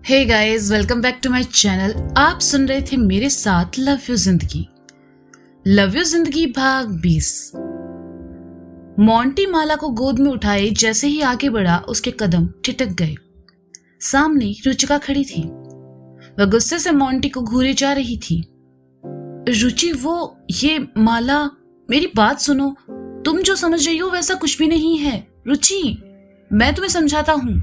Hey guys, welcome back to my channel. आप सुन रहे थे मेरे साथ लव यू जिंदगी भाग 20। मोंटी माला को गोद में उठाए जैसे ही आगे बढ़ा उसके कदम ठिठक गए। सामने रुचिका खड़ी थी। वह गुस्से से मोंटी को घूरे जा रही थी। रुचि, ये माला, मेरी बात सुनो। तुम जो समझ रही हो वैसा कुछ भी नहीं है। रुचि, मैं तुम्हें समझाता हूं।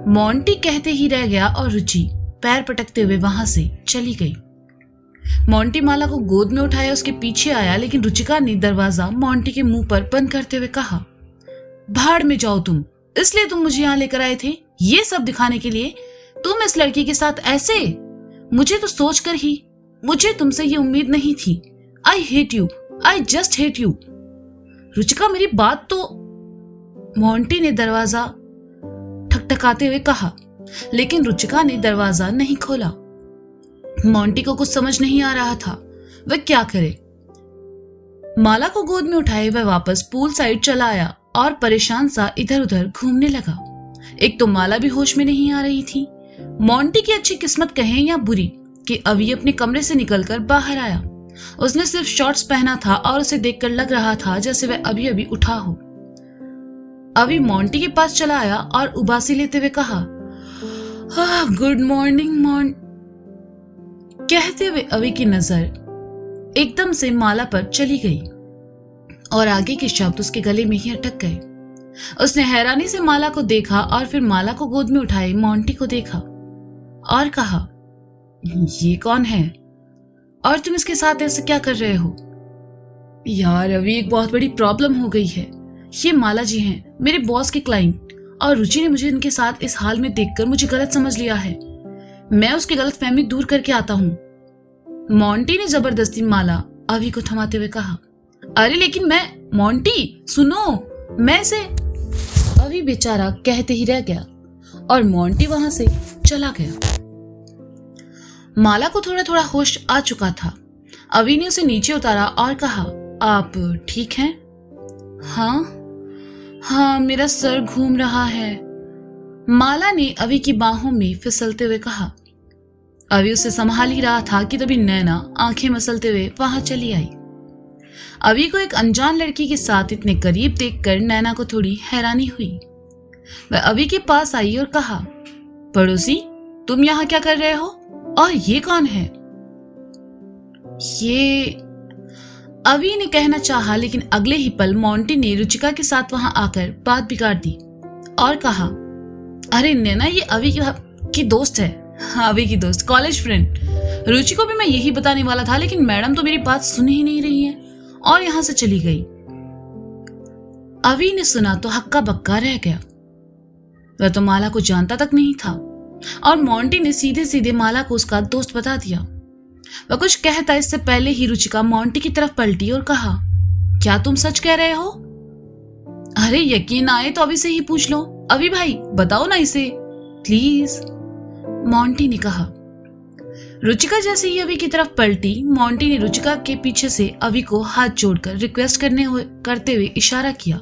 मोंटी कहते ही रह गया और रुचि पैर पटकते हुए वहां से चली गई। मोंटी माला को गोद में उठाया उसके पीछे आया, लेकिन रुचिका ने दरवाजा मोंटी के मुंह पर बंद करते हुए कहा, भाड़ में जाओ तुम। इसलिए तुम मुझे यहाँ लेकर आए थे, ये सब दिखाने के लिए? तुम इस लड़की के साथ ऐसे? मुझे तो सोचकर ही मुझे तुमसे ये उम्मीद नहीं थी। I hate you, I just hate you. Ruchika, मेरी बात तो। मोंटी ने दरवाजा ठकठकाते हुए कहा, लेकिन रुचिका ने दरवाजा नहीं खोला। मोंटी को कुछ समझ नहीं आ रहा था वह क्या करे। माला को गोद में उठाए वह वापस पूल साइड चला आया और परेशान सा इधर उधर घूमने लगा। एक तो माला भी होश में नहीं आ रही थी। मोंटी की अच्छी किस्मत कहें या बुरी कि अभी अपने कमरे से निकलकर बाहर आया। उसने सिर्फ शॉर्ट्स पहना था और उसे देखकर लग रहा था जैसे वह अभी अभी उठा हो। अभी मोंटी के पास चला आया और उबासी लेते हुए कहा, गुड मॉर्निंग कहते हुए अभी की नजर एकदम से माला पर चली गई और आगे के शब्द उसके गले में ही अटक गए। उसने हैरानी से माला को देखा और फिर माला को गोद में उठाए मोंटी को देखा और कहा, ये कौन है और तुम इसके साथ ऐसे क्या कर रहे हो? यार, अभी एक बहुत बड़ी प्रॉब्लम हो गई है। ये माला जी हैं, मेरे बॉस के क्लाइंट, और रुचि ने मुझे इनके साथ इस हाल में देखकर मुझे गलत समझ लिया है। मैं उसकी गलतफहमी दूर करके आता हूँ। मोंटी ने जबरदस्ती माला अभी को थमाते हुए कहा। अरे लेकिन मोंटी सुनो, मैं से। अभी बेचारा कहते ही रह गया और मोंटी वहां से चला गया। माला को थोड़ा थोड़ा होश आ चुका था। अभी ने उसे नीचे उतारा और कहा, आप ठीक हैं? हाँ, मेरा सर घूम रहा है, माला ने अभी की बाहों में फिसलते हुए कहा। अभी उसे संभाल ही रहा था कि तभी नैना आंखें मसलते हुए वहां चली आई। अभी को एक अनजान लड़की के साथ इतने करीब देखकर नैना को थोड़ी हैरानी हुई। वह अभी के पास आई और कहा, पड़ोसी, तुम यहाँ क्या कर रहे हो और ये कौन है? ये अभी ने कहना चाहा, लेकिन अगले ही पल मोंटी ने रुचिका के साथ वहां आकर बात बिगाड़ दी और कहा, अरे नैना, ये अभी की दोस्त है। अभी की दोस्त, कॉलेज फ्रेंड। रुचि को भी मैं यही बताने वाला था, लेकिन मैडम तो मेरी बात सुन ही नहीं रही है और यहां से चली गई। अभी ने सुना तो हक्का बक्का रह गया। वह तो माला को जानता तक नहीं था और मोंटी ने सीधे सीधे माला को उसका दोस्त बता दिया। वह कुछ कहता इससे पहले ही रुचिका मोंटी की तरफ पलटी और कहा, क्या तुम सच कह रहे हो? अरे यकीन आए तो अभी से ही पूछ लो। अभी भाई, बताओ ना इसे प्लीज, मोंटी ने कहा। रुचिका जैसे ही अभी की तरफ पलटी, मोंटी ने रुचिका के पीछे से अभी को हाथ जोड़कर रिक्वेस्ट करते हुए इशारा किया।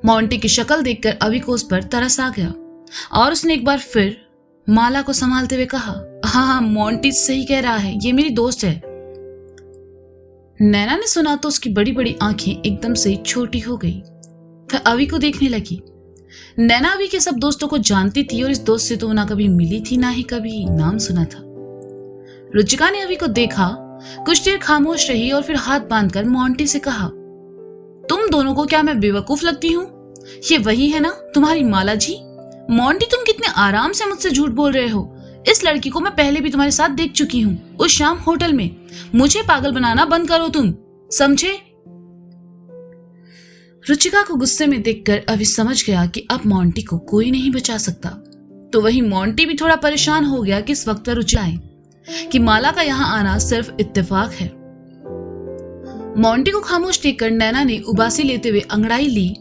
मोंटी की शक्ल देखकर अभी को उस पर तरस आ गया और उसने एक बार फिर माला को संभालते हुए कहा, हाँ, मोंटी सही कह रहा है, ये मेरी दोस्त है। नैना ने सुना तो उसकी बड़ी बड़ी आंखें एकदम से छोटी हो गई। वह अभी को देखने लगी। नैना अभी के सब दोस्तों को जानती थी और इस दोस्त से तो ना कभी मिली थी, ना ही कभी नाम सुना था। रुचिका ने अभी को देखा, कुछ देर खामोश रही और फिर हाथ बांधकर मोंटी से कहा, तुम दोनों को क्या मैं बेवकूफ लगती हूँ? ये वही है ना तुम्हारी माला जी? मोंटी, तुम कितने आराम से मुझसे झूठ बोल रहे हो। इस लड़की को मैं पहले भी तुम्हारे साथ देख चुकी हूँ, उस शाम होटल में। मुझे पागल बनाना बंद करो तुम, समझे? रुचिका को गुस्से में देखकर अभी समझ गया कि अब मोंटी को कोई नहीं बचा सकता। तो वही मोंटी भी थोड़ा परेशान हो गया कि इस वक्त वह रुचिका आए कि माला का यहाँ आना सिर्फ इत्तेफाक है। मोंटी को खामोश देखकर नैना ने उबासी लेते हुए अंगड़ाई ली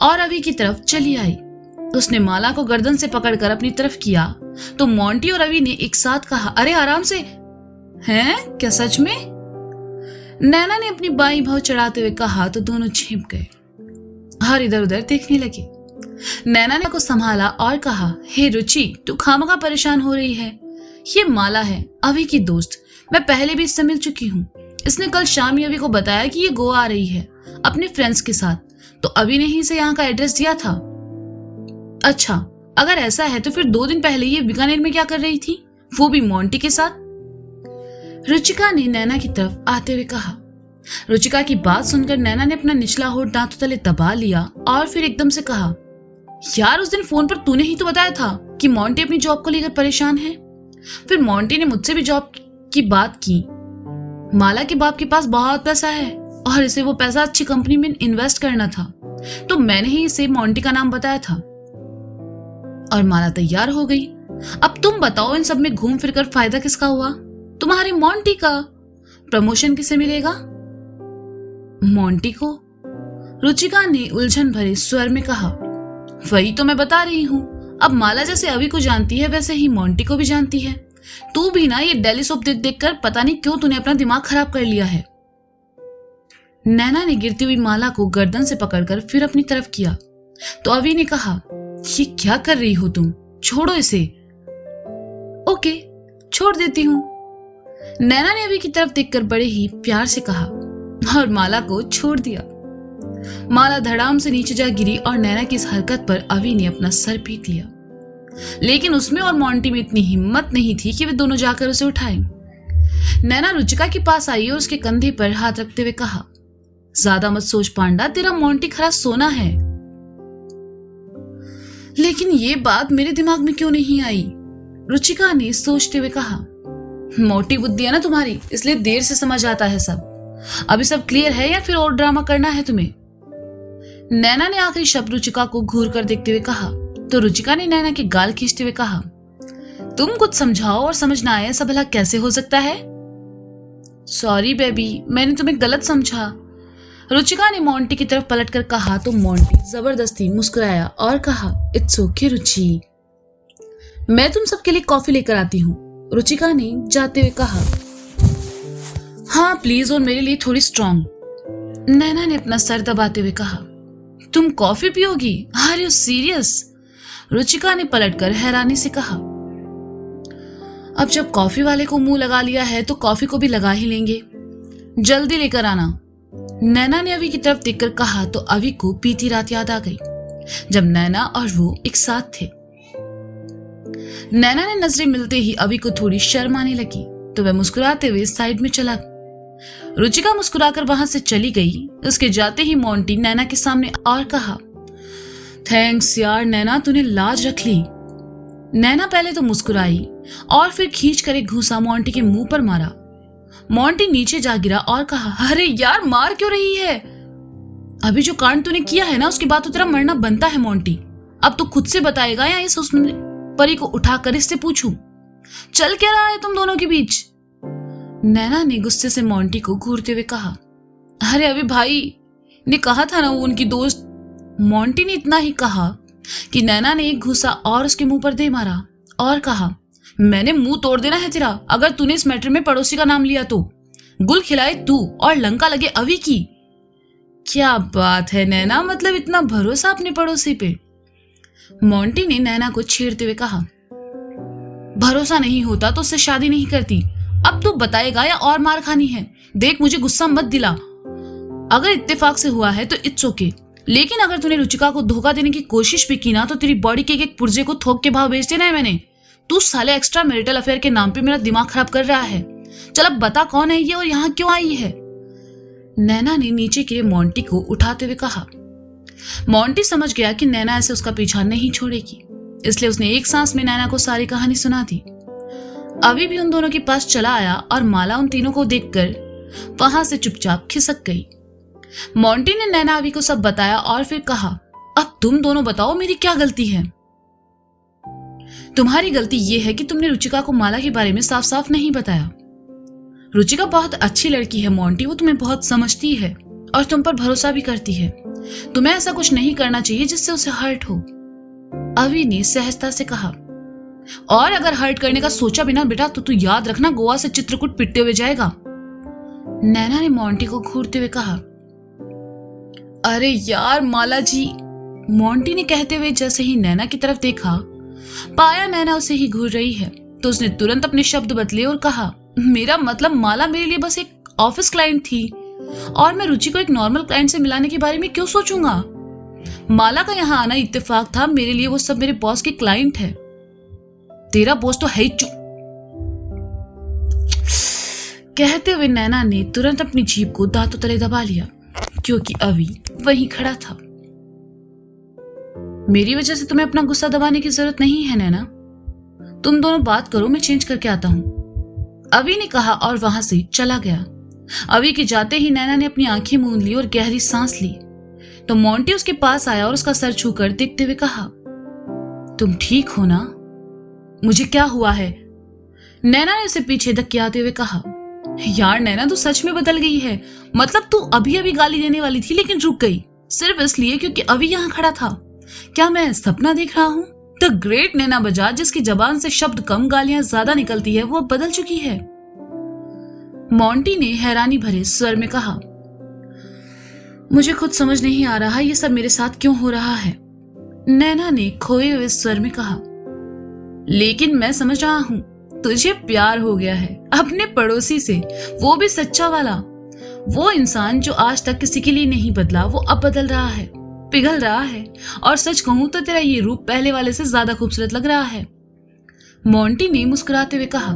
और अभी की तरफ चली आई। उसने माला को गर्दन से पकड़कर अपनी तरफ किया तो मोंटी और अभी ने एक साथ कहा, अरे आराम से। हैं? क्या सच में? नैना ने अपनी बाईं भौं चढ़ाते हुए कहा तो दोनों छिप गए और इधर उधर देखने लगे। नैना ने को संभाला और कहा, हे रुचि, तू खामखा परेशान हो रही है। ये माला है, अभी की दोस्त। मैं पहले भी इससे मिल चुकी हूँ। इसने कल शाम ही अभी को बताया कि ये गोवा आ रही है अपने फ्रेंड्स के साथ, तो अभी ने ही इसे यहाँ का एड्रेस दिया था। अच्छा, अगर ऐसा है तो फिर 2 दिन पहले ये बीकानेर में क्या कर रही थी, वो भी मोंटी के साथ? रुचिका ने नैना की तरफ आते हुए कहा। रुचिका की बात सुनकर नैना ने अपना निचला होठ दांतों तले दबा लिया और फिर एकदम से कहा, यार उस दिन फोन पर तूने ही तो बताया था कि मोंटी अपनी जॉब को लेकर परेशान है। फिर मोंटी ने मुझसे भी जॉब की बात की। माला के बाप के पास बहुत पैसा है और इसे वो पैसा अच्छी कंपनी में इन्वेस्ट करना था, तो मैंने ही इसे मोंटी का नाम बताया था और माला तैयार हो गई। अब तुम बताओ, इन सब में घूम फिर कर फायदा किसका हुआ? तुम्हारे मोंटी का। प्रमोशन किसे मिलेगा? मोंटी को। रुचिका ने उलझन भरे स्वर में कहा, वही तो मैं बता रही हूं। अब माला जैसे अभी को जानती है वैसे ही मोंटी को भी जानती है। तू भी ना ये डेली सोप देख देख कर पता नहीं क्यों तूने अपना दिमाग खराब कर लिया है। नैना ने गिरती हुई माला को गर्दन से पकड़कर फिर अपनी तरफ किया तो अभी ने कहा, ये क्या कर रही हो तुम? छोड़ो इसे। ओके, छोड़ देती हूँ। नैना ने अभी की तरफ देखकर बड़े ही प्यार से कहा और माला को छोड़ दिया। माला धड़ाम से नीचे जा गिरी और नैना की इस हरकत पर अभी ने अपना सर पीट लिया, लेकिन उसमें और मोंटी में इतनी हिम्मत नहीं थी कि वे दोनों जाकर उसे उठाएं। नैना रुचिका के पास आई और उसके कंधे पर हाथ रखते हुए कहा, ज्यादा मत सोच पांडा, तेरा मोंटी खरा सोना है। लेकिन ये बात मेरे दिमाग में क्यों नहीं आई? रुचिका ने सोचते हुए कहा, मोटी बुद्धि है ना तुम्हारी, इसलिए देर से समझ आता है सब। अभी सब क्लियर है या फिर और ड्रामा करना है तुम्हें? नैना ने आखिरी शब्द रुचिका को घूर कर देखते हुए कहा तो रुचिका ने नैना के गाल खींचते हुए कहा, तुम कुछ समझाओ और समझ ना आए ऐसा भला कैसे हो सकता है? सॉरी बेबी, मैंने तुम्हें गलत समझा। रुचिका ने मोंटी की तरफ पलटकर कहा तो मोंटी जबरदस्ती मुस्कुराया और कहा, इट्स ओके रुचि, मैं तुम सबके लिए कॉफी लेकर आती हूँ। रुचिका ने जाते हुए कहा, हाँ प्लीज, और मेरे लिए थोड़ी स्ट्रॉन्ग। नैना ने अपना सर दबाते हुए कहा, तुम कॉफी पियोगी? Are you serious? रुचिका ने पलटकर हैरानी से कहा, अब जब कॉफी वाले को मुंह लगा लिया है तो कॉफी को भी लगा ही लेंगे। जल्दी लेकर आना। नैना ने अभी की तरफ देखकर कहा तो अभी को बीती रात याद आ गई जब नैना और वो एक साथ थे। नैना ने नजरें मिलते ही अभी को थोड़ी शर्म आने लगी तो वह मुस्कुराते हुए साइड में चला। रुचिका मुस्कुराकर वहां से चली गई। उसके जाते ही मोंटी नैना के सामने और कहा, थैंक्स यार नैना, तूने लाज रख ली। नैना पहले तो मुस्कुराई और फिर खींच कर एक घूंसा मोंटी के मुंह पर मारा। मोंटी नीचे जा गिरा और कहा, अरे यार मार क्यों रही है? अभी जो कांड तूने किया है ना उसके बाद तो तेरा मरना बनता है मोंटी। अब तू खुद से बताएगा या इस हुस्न परी को उठाकर इससे पूछूं? चल क्या रहा है तुम दोनों के बीच? नैना ने गुस्से से मोंटी को घूरते हुए कहा, अरे अभी भाई ने कहा था ना वो उनकी दोस्त। मोंटी ने इतना ही कहा कि नैना ने एक घूंसा और उसके मुंह पर दे मारा और कहा, मैंने मुंह तोड़ देना है तेरा अगर तूने इस मैटर में पड़ोसी का नाम लिया तो। गुल खिलाए तू और लंका लगे अभी की। क्या बात है नैना, मतलब इतना भरोसा अपने पड़ोसी पे? मोंटी ने नैना को छेड़ते हुए कहा, भरोसा नहीं होता तो उससे शादी नहीं करती। अब तू बताएगा या और मार खानी है? देख मुझे गुस्सा मत दिला। अगर इत्तेफाक से हुआ है तो इट्स ओके, लेकिन अगर तूने रुचिका को धोखा देने की कोशिश भी की ना तो तेरी बॉडी के एक पुर्जे को थोक के भाव बेच देना है मैंने। तू साले एक्स्ट्रा मैरिटल अफेयर के नाम पे मेरा दिमाग खराब कर रहा है। चल अब बता कौन है ये और यहाँ क्यों आई है? नैना ने नीचे गिरे मोंटी को उठाते हुए कहा। मोंटी समझ गया कि नैना ऐसे उसका पीछा नहीं छोड़ेगी, इसलिए उसने एक सांस में नैना को सारी कहानी सुना दी। अभी भी उन दोनों के पास चला आया और माला उन तीनों को देखकर वहां से चुपचाप खिसक गई। मोंटी ने नैना अभी को सब बताया और फिर कहा, अब तुम दोनों बताओ मेरी क्या गलती है? तुम्हारी गलती यह है कि तुमने रुचिका को माला के बारे में साफ साफ नहीं बताया। रुचिका बहुत अच्छी लड़की है मोंटी, वो तुम्हें बहुत समझती है और तुम पर भरोसा भी करती है। तुम्हें ऐसा कुछ नहीं करना चाहिए जिससे उसे हर्ट हो। अभी ने सहजता से कहा, और अगर हर्ट करने का सोचा बिना बेटा तो तू याद रखना गोवा से चित्रकूट पिटते हुए जाएगा। नैना ने मोंटी को घूरते हुए कहा, अरे यार माला जी, मोंटी ने कहते हुए जैसे ही नैना की तरफ देखा, पाया नैना उसे ही घूर रही है, तो उसने तुरंत अपने शब्द बदले और कहा, मेरा मतलब माला मेरे लिए बस एक ऑफिस क्लाइंट थी और मैं रुचि को एक नॉर्मल क्लाइंट से मिलाने के बारे में क्यों सोचूंगा। माला का यहाँ आना इत्तेफाक था, मेरे लिए वो सब मेरे बॉस की क्लाइंट है। तेरा बॉस तो है ही। कहते हुए नैना ने तुरंत अपनी जीभ को दांतों तले दबा लिया, क्योंकि अभी वहीं खड़ा था। मेरी वजह से तुम्हें अपना गुस्सा दबाने की जरूरत नहीं है नैना, तुम दोनों बात करो, मैं चेंज करके आता हूं, अभी ने कहा और वहां से चला गया। अभी के जाते ही नैना ने अपनी आंखें मूंद ली और गहरी सांस ली, तो मोंटी उसके पास आया और उसका सर छूकर देखते हुए कहा, तुम ठीक हो ना? मुझे क्या हुआ है? नैना ने उसे पीछे धक्के आते हुए कहा, यार नैना तू सच में बदल गई है। मतलब तू अभी अभी गाली देने वाली थी लेकिन रुक गई, सिर्फ इसलिए क्योंकि अभी यहाँ खड़ा था। क्या मैं सपना देख रहा हूँ? द ग्रेट नैना बजाज, जिसकी जबान से शब्द कम गालियां ज्यादा निकलती है, वो अब बदल चुकी है। मोंटी ने हैरानी भरे स्वर में कहा, मुझे खुद समझ नहीं आ रहा ये सब मेरे साथ क्यों हो रहा है। नैना ने खोए हुए स्वर में कहा, लेकिन मैं समझ रहा हूं, तुझे प्यार हो गया है अपने पड़ोसी से, वो भी सच्चा वाला। वो इंसान जो आज तक किसी के लिए नहीं बदला, वो अब बदल रहा है, पिघल रहा है। और सच कहूं तो तेरा ये रूप पहले वाले से ज्यादा खूबसूरत लग रहा है। मोंटी ने मुस्कुराते हुए कहा।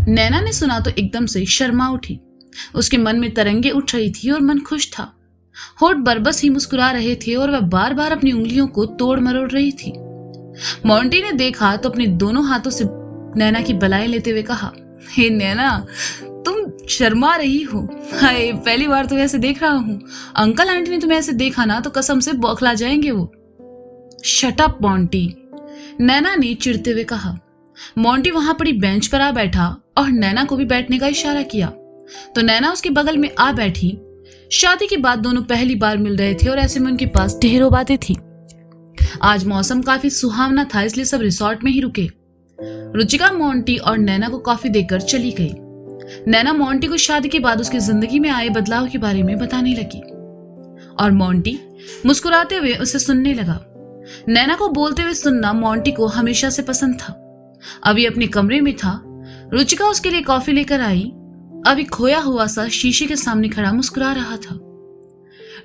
नैना ने सुना तो एकदम से शर्मा उठी। उसके मन में तरंगे उठ रही थी और मन खुश था। होठ बरबस ही मुस्कुरा रहे थे और वह बार बार अपनी उंगलियों को तोड़ मरोड़ रही थी। मोंटी ने देखा तो अपने दोनों हाथों से नैना की बलाएं लेते हुए कहा, हे नैना, तुम शर्मा रही हो। हाय, पहली बार तुम्हें ऐसे देख रहा हूं। अंकल आंटी ने तुम्हें ऐसे देखा ना तो कसम से बौखला जाएंगे वो। शट अप मोंटी, नैना ने चिढ़ते हुए कहा। मोंटी वहां पड़ी बेंच पर आ बैठा और नैना को भी बैठने का इशारा किया, तो नैना उसके बगल में आ बैठी। शादी के बाद दोनों पहली बार मिल रहे थे और ऐसे में उनके पास ढेरों बातें थी। आज मौसम काफी सुहावना था, इसलिए सब रिसोर्ट में ही रुके। रुचिका मोंटी और नैना को कॉफी देकर चली गई। नैना मोंटी को शादी के बाद उसकी जिंदगी में आए बदलाव के बारे में बताने लगी और मोंटी मुस्कुराते हुए उसे सुनने लगा। नैना को बोलते हुए सुनना मोंटी को हमेशा से पसंद था। अभी अपने कमरे में था। रुचिका उसके लिए कॉफी लेकर आई। अभी खोया हुआ सा शीशे के सामने खड़ा मुस्कुरा रहा था।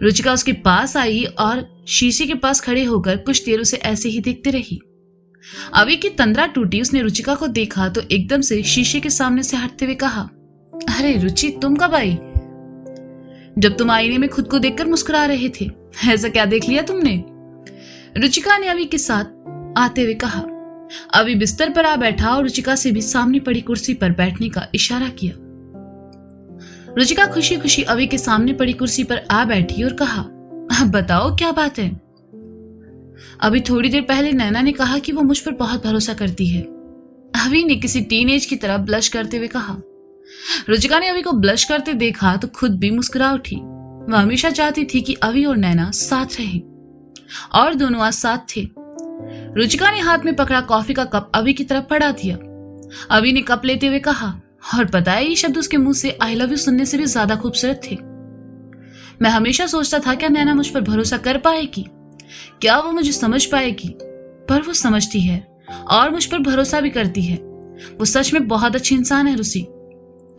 रुचिका उसके पास आई और शीशे के पास खड़े होकर कुछ देर उसे ऐसे ही देखती रही। अभी की तंद्रा टूटी। उसने रुचिका को देखा तो एकदम से शीशे के सामने से हटते हुए कहा, अरे रुचि, तुम कब आई? जब तुम आईने में खुद को देखकर मुस्कुरा रहे थे। ऐसा क्या देख लिया तुमने? रुचिका ने अभी के साथ आते हुए कहा। अभी बिस्तर पर आ बैठा और रुचिका से भी सामने पड़ी कुर्सी पर बैठने का इशारा किया। रुचिका खुशी खुशी अभी के सामने पड़ी कुर्सी पर आ बैठी और कहा, बताओ क्या बात है? अभी थोड़ी देर पहले नैना ने कहा कि वो मुझ पर बहुत भरोसा करती है। अभी ने किसी टीनेज की तरह ब्लश करते हुए कहा। रुचिका ने अभी को ब्लश करते देखा तो खुद भी मुस्कुरा उठी। वह हमेशा चाहती थी कि अभी और नैना साथ रहे और दोनों आज साथ थे। रुचिका ने हाथ में पकड़ा कॉफी का कप अभी की तरफ बढ़ा दिया। अभी ने कप लेते हुए कहा, और पता है ये शब्द उसके मुंह से आई लव यू सुनने से भी ज्यादा खूबसूरत थे। मैं हमेशा सोचता था क्या नैना मुझ पर भरोसा कर पाएगी, क्या वो मुझे समझ पाएगी, पर वो समझती है और मुझ पर भरोसा भी करती है। वो सच में बहुत अच्छी इंसान है रुचि,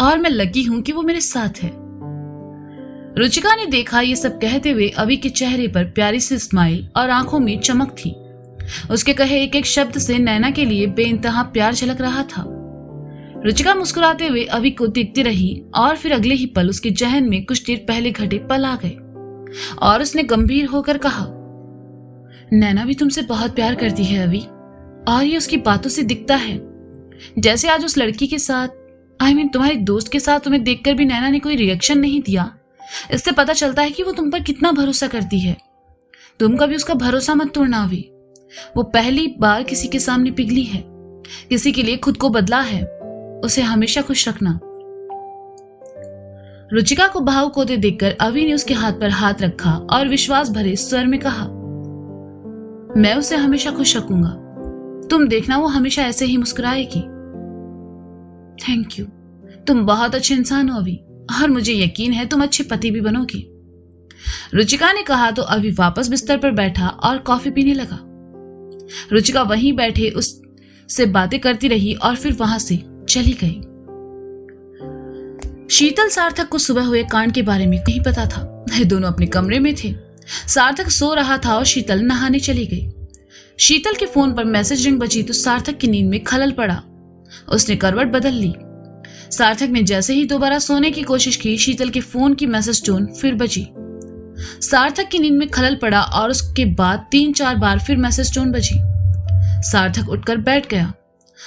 और मैं लकी हूं कि वो मेरे साथ है। रुचिका ने देखा ये सब कहते हुए अभी के चेहरे पर प्यारी सी स्माइल और आंखों में चमक थी। उसके कहे एक एक शब्द से नैना के लिए बेइंतहा प्यार झलक रहा था। रुचिका मुस्कुराते हुए अभी को देखती रही और फिर अगले ही पल उसके जहन में कुछ देर पहले घटे पल आ गए और उसने गंभीर होकर कहा, नैना भी तुमसे बहुत प्यार करती है अभी, और ये उसकी बातों से दिखता है। जैसे आज उस लड़की के साथ, तुम्हारे दोस्त के साथ तुम्हें देखकर भी नैना ने कोई रिएक्शन नहीं दिया। इससे पता चलता है कि वो तुम पर कितना भरोसा करती है। तुम कभी उसका भरोसा मत तोड़ना अभी। वो पहली बार किसी के सामने पिघली है, किसी के लिए खुद को बदला है। उसे हमेशा खुश रखना। रुचिका को भावुक होते देखकर अभी ने उसके हाथ पर हाथ रखा और विश्वास भरे स्वर में कहा, मैं उसे हमेशा खुश रखूंगा। तुम देखना वो हमेशा ऐसे ही मुस्कुराएगी। थैंक यू, तुम बहुत अच्छे इंसान हो अभी, और मुझे यकीन है तुम अच्छे पति भी बनोगी। रुचिका ने कहा तो अभी वापस बिस्तर पर बैठा और कॉफी पीने लगा। रुचिका वहीं बैठे उससे बातें करती रही और फिर वहां से चली गई। शीतल सार्थक को सुबह हुए कांड के बारे में नहीं पता था। वे दोनों अपने कमरे में थे। सार्थक सो रहा था और शीतल नहाने चली गई। शीतल के फोन पर मैसेज रिंग बजी तो सार्थक की नींद में खलल पड़ा। उसने करवट बदल ली। सार्थक ने जैसे ही दोबारा सोने की कोशिश की, शीतल के फोन की मैसेज टोन फिर बजी। सार्थक की नींद में खलल पड़ा और उसके बाद 3-4 बार फिर मैसेज टोन बजी। सार्थक उठकर बैठ गया।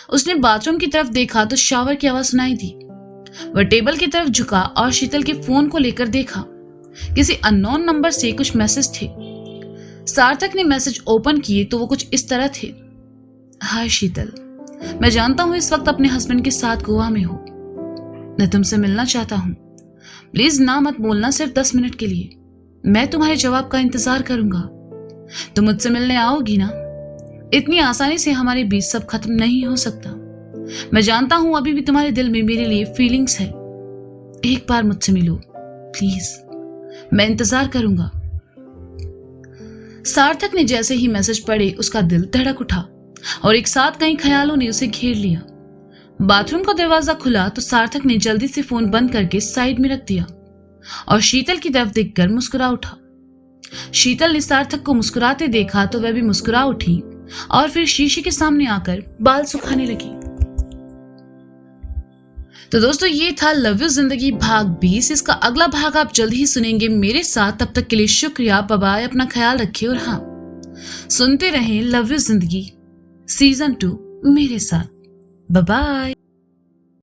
उसने बाथरूम की तरफ देखा तो शावर की आवाज सुनाई दी। वह टेबल की तरफ झुका और शीतल के फोन को लेकर देखा। किसी अननोन नंबर से कुछ मैसेज थे। सार्थक ने मैसेज ओपन किए तो वो कुछ इस तरह थे। हाय शीतल, मैं जानता हूं इस वक्त अपने हस्बैंड के साथ गोवा में हो। मैं तुमसे मिलना चाहता हूं। प्लीज ना मत बोलना, सिर्फ 10 मिनट के लिए। मैं तुम्हारे जवाब का इंतजार करूंगा। तुम मुझसे मिलने आओगी ना? इतनी आसानी से हमारे बीच सब खत्म नहीं हो सकता। मैं जानता हूं अभी भी तुम्हारे दिल में मेरे लिए फीलिंग्स है। एक बार मुझसे मिलो प्लीज, मैं इंतजार करूंगा। सार्थक ने जैसे ही मैसेज पढ़े उसका दिल धड़क उठा और एक साथ कई ख्यालों ने उसे घेर लिया। बाथरूम का दरवाजा खुला तो सार्थक ने जल्दी से फोन बंद करके साइड में रख दिया और शीतल की तरफ देखकर मुस्कुरा उठा। शीतल ने सार्थक को मुस्कुराते देखा तो वह भी मुस्कुरा उठी और फिर शीशे के सामने आकर बाल सुखाने लगी। तो दोस्तों, ये था लव यू जिंदगी भाग 20। इसका अगला भाग आप जल्द ही सुनेंगे मेरे साथ। तब तक के लिए शुक्रिया, बाय बाय, अपना ख्याल रखिए और हाँ, सुनते रहें लव यू जिंदगी सीजन 2 मेरे साथ। Bye bye.